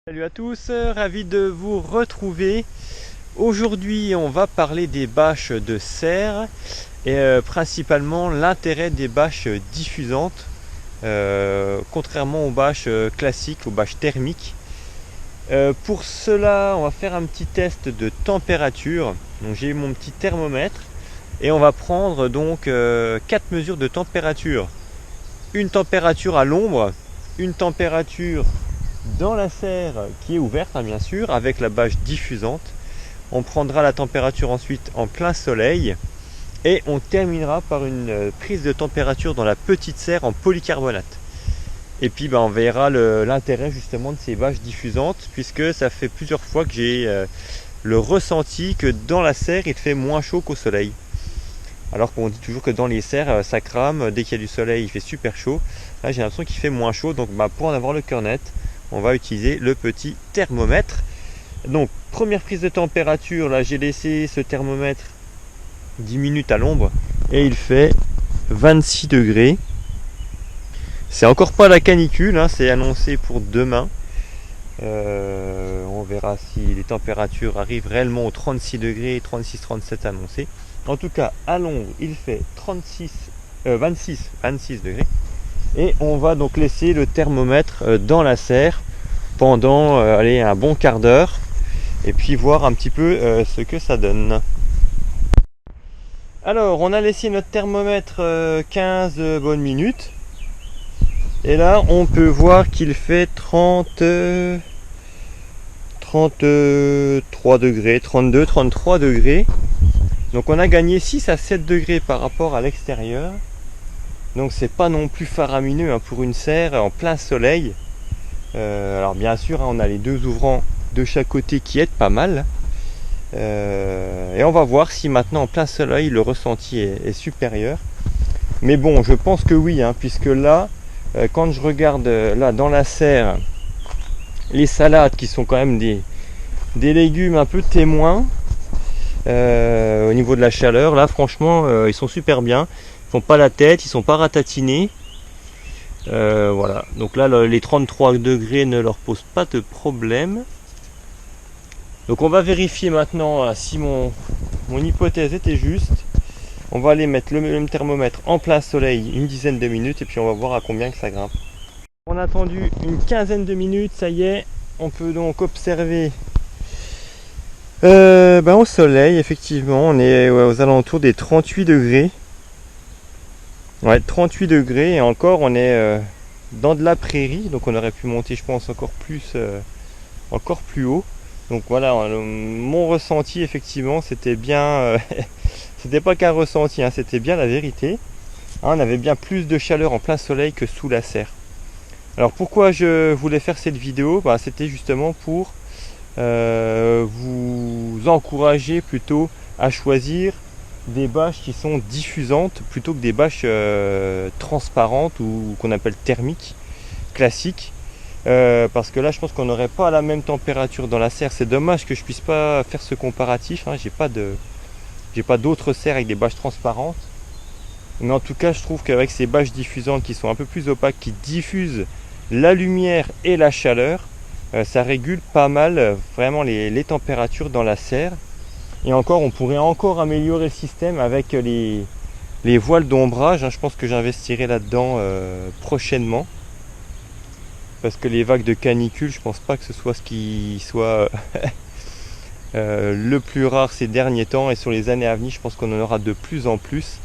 Salut à tous, ravi de vous retrouver. Aujourd'hui on va parler des bâches de serre et principalement l'intérêt des bâches diffusantes, contrairement aux bâches classiques, aux bâches thermiques. Pour cela on va faire un petit test de température. Donc j'ai mon petit thermomètre et on va prendre donc 4 mesures de température. Une température à l'ombre, une température dans la serre qui est ouverte, bien sûr, avec la bâche diffusante. On prendra la température ensuite en plein soleil et on terminera par une prise de température dans la petite serre en polycarbonate. Et puis on verra l'intérêt justement de ces bâches diffusantes, puisque ça fait plusieurs fois que j'ai le ressenti que dans la serre il fait moins chaud qu'au soleil. Alors qu'on dit toujours que dans les serres ça crame, dès qu'il y a du soleil il fait super chaud. Là j'ai l'impression qu'il fait moins chaud, donc pour en avoir le cœur net, on va utiliser le petit thermomètre. Donc première prise de température, là j'ai laissé ce thermomètre 10 minutes à l'ombre et il fait 26 degrés. C'est encore pas la canicule, hein, c'est annoncé pour demain. On verra si les températures arrivent réellement aux 36 degrés, 36-37 annoncés. En tout cas à l'ombre il fait 26 degrés. Et on va donc laisser le thermomètre dans la serre pendant un bon quart d'heure et puis voir un petit peu ce que ça donne. Alors on a laissé notre thermomètre 15 bonnes minutes et là on peut voir qu'il fait 33 degrés, 32, 33 degrés. Donc on a gagné 6 à 7 degrés par rapport à l'extérieur. Donc c'est pas non plus faramineux hein, pour une serre en plein soleil. Alors bien sûr hein, on a les deux ouvrants de chaque côté qui aident pas mal. Et on va voir si maintenant en plein soleil le ressenti est supérieur. Mais bon je pense que oui hein, puisque là quand je regarde là dans la serre les salades qui sont quand même des légumes un peu témoins au niveau de la chaleur, là franchement ils sont super bien. Ils font pas la tête, ils sont pas ratatinés. Voilà, donc là les 33 degrés ne leur posent pas de problème. Donc on va vérifier maintenant si mon hypothèse était juste. On va aller mettre le même thermomètre en plein soleil une dizaine de minutes et puis on va voir à combien que ça grimpe. On a attendu une quinzaine de minutes, ça y est, on peut donc observer au soleil, effectivement, on est aux alentours des 38 degrés. Ouais, 38 degrés et encore on est dans de la prairie, donc on aurait pu monter je pense encore plus haut. Donc voilà, mon ressenti effectivement c'était bien, c'était pas qu'un ressenti, hein, c'était bien la vérité. Hein, on avait bien plus de chaleur en plein soleil que sous la serre. Alors pourquoi je voulais faire cette vidéo, c'était justement pour vous encourager plutôt à choisir des bâches qui sont diffusantes plutôt que des bâches transparentes ou qu'on appelle thermiques, classiques. Parce que là je pense qu'on n'aurait pas la même température dans la serre. C'est dommage que je puisse pas faire ce comparatif, hein. J'ai pas d'autres serres avec des bâches transparentes. Mais en tout cas je trouve qu'avec ces bâches diffusantes qui sont un peu plus opaques, qui diffusent la lumière et la chaleur, ça régule pas mal vraiment les températures dans la serre. Et encore, on pourrait encore améliorer le système avec les voiles d'ombrage, hein. Je pense que j'investirai là-dedans prochainement. Parce que les vagues de canicule, je pense pas que ce soit ce qui soit le plus rare ces derniers temps. Et sur les années à venir, je pense qu'on en aura de plus en plus.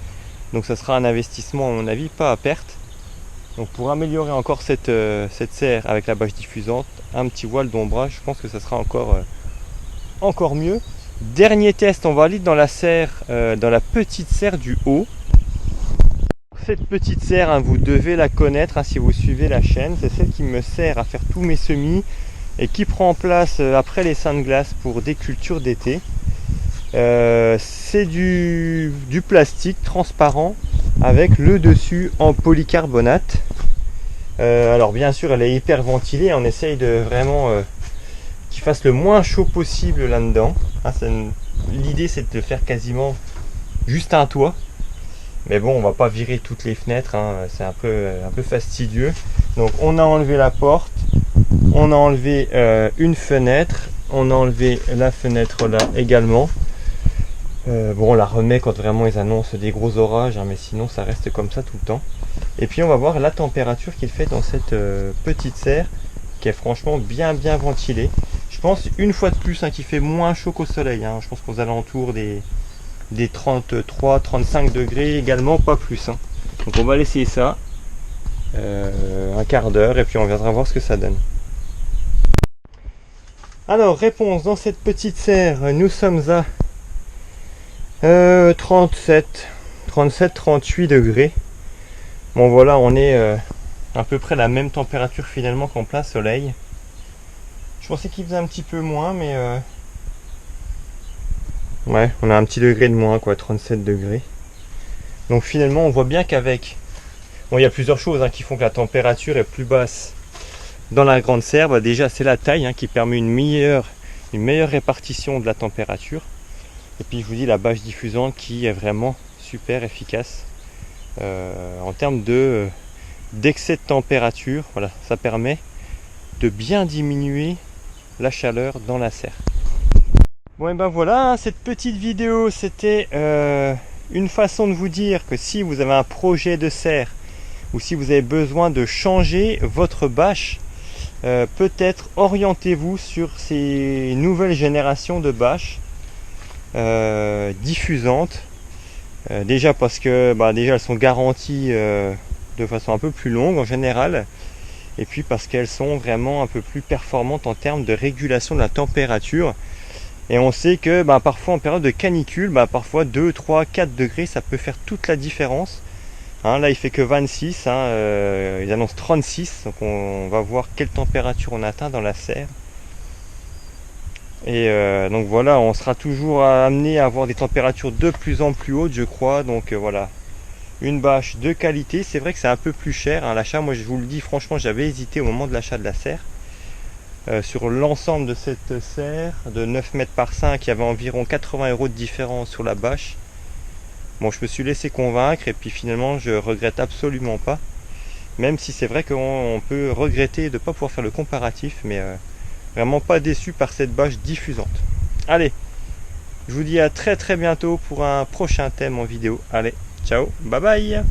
Donc ça sera un investissement à mon avis, pas à perte. Donc pour améliorer encore cette serre avec la bâche diffusante, un petit voile d'ombrage, je pense que ça sera encore mieux. Dernier test, on va aller dans la serre, dans la petite serre du haut. Cette petite serre, hein, vous devez la connaître hein, si vous suivez la chaîne. C'est celle qui me sert à faire tous mes semis et qui prend place après les seins de glace pour des cultures d'été. C'est du plastique transparent avec le dessus en polycarbonate. Alors bien sûr elle est hyper ventilée, on essaye de vraiment qu'il fasse le moins chaud possible là-dedans. Hein, l'idée c'est de faire quasiment juste un toit. Mais bon, on va pas virer toutes les fenêtres, hein, c'est un peu fastidieux. Donc on a enlevé la porte, On a enlevé une fenêtre, on a enlevé la fenêtre là également. Bon, on la remet quand vraiment ils annoncent des gros orages, hein, mais sinon ça reste comme ça tout le temps. Et puis on va voir la température qu'il fait dans cette petite serre qui est franchement bien ventilée. Je pense une fois de plus qu'il fait moins chaud qu'au soleil, hein. Je pense qu'aux alentours des 33-35 degrés également, pas plus, hein. Donc on va laisser ça un quart d'heure et puis on viendra voir ce que ça donne. Alors, réponse, dans cette petite serre, nous sommes à 37-38 degrés. Bon voilà, on est à peu près la même température finalement qu'en plein soleil. Je pensais qu'il faisait un petit peu moins, mais ouais, on a un petit degré de moins, quoi, 37 degrés. Donc finalement, on voit bien qu'avec... Bon, il y a plusieurs choses qui font que la température est plus basse dans la grande serre. Bah, déjà, c'est la taille qui permet une meilleure répartition de la température. Et puis, je vous dis, la bâche diffusante qui est vraiment super efficace en termes d'excès de température. Voilà, ça permet de bien diminuer la chaleur dans la serre. Bon, et ben voilà, cette petite vidéo, c'était une façon de vous dire que si vous avez un projet de serre ou si vous avez besoin de changer votre bâche, peut-être orientez-vous sur ces nouvelles générations de bâches diffusantes. Déjà parce que déjà elles sont garanties de façon un peu plus longue en général, et puis parce qu'elles sont vraiment un peu plus performantes en termes de régulation de la température. Et on sait que parfois en période de canicule, parfois 2, 3, 4 degrés, ça peut faire toute la différence. Là il fait que 26, ils annoncent 36, donc on va voir quelle température on atteint dans la serre. Et donc voilà, on sera toujours amené à avoir des températures de plus en plus hautes, je crois. Donc voilà, une bâche de qualité. C'est vrai que c'est un peu plus cher l'achat. Moi je vous le dis franchement, j'avais hésité au moment de l'achat de la serre. Sur l'ensemble de cette serre de 9 mètres par 5, il y avait environ 80 € de différence sur la bâche. Bon, je me suis laissé convaincre et puis finalement je regrette absolument pas, même si c'est vrai qu'on peut regretter de ne pas pouvoir faire le comparatif, mais vraiment pas déçu par cette bâche diffusante. Allez, je vous dis à très bientôt pour un prochain thème en vidéo. Allez, ciao, bye bye.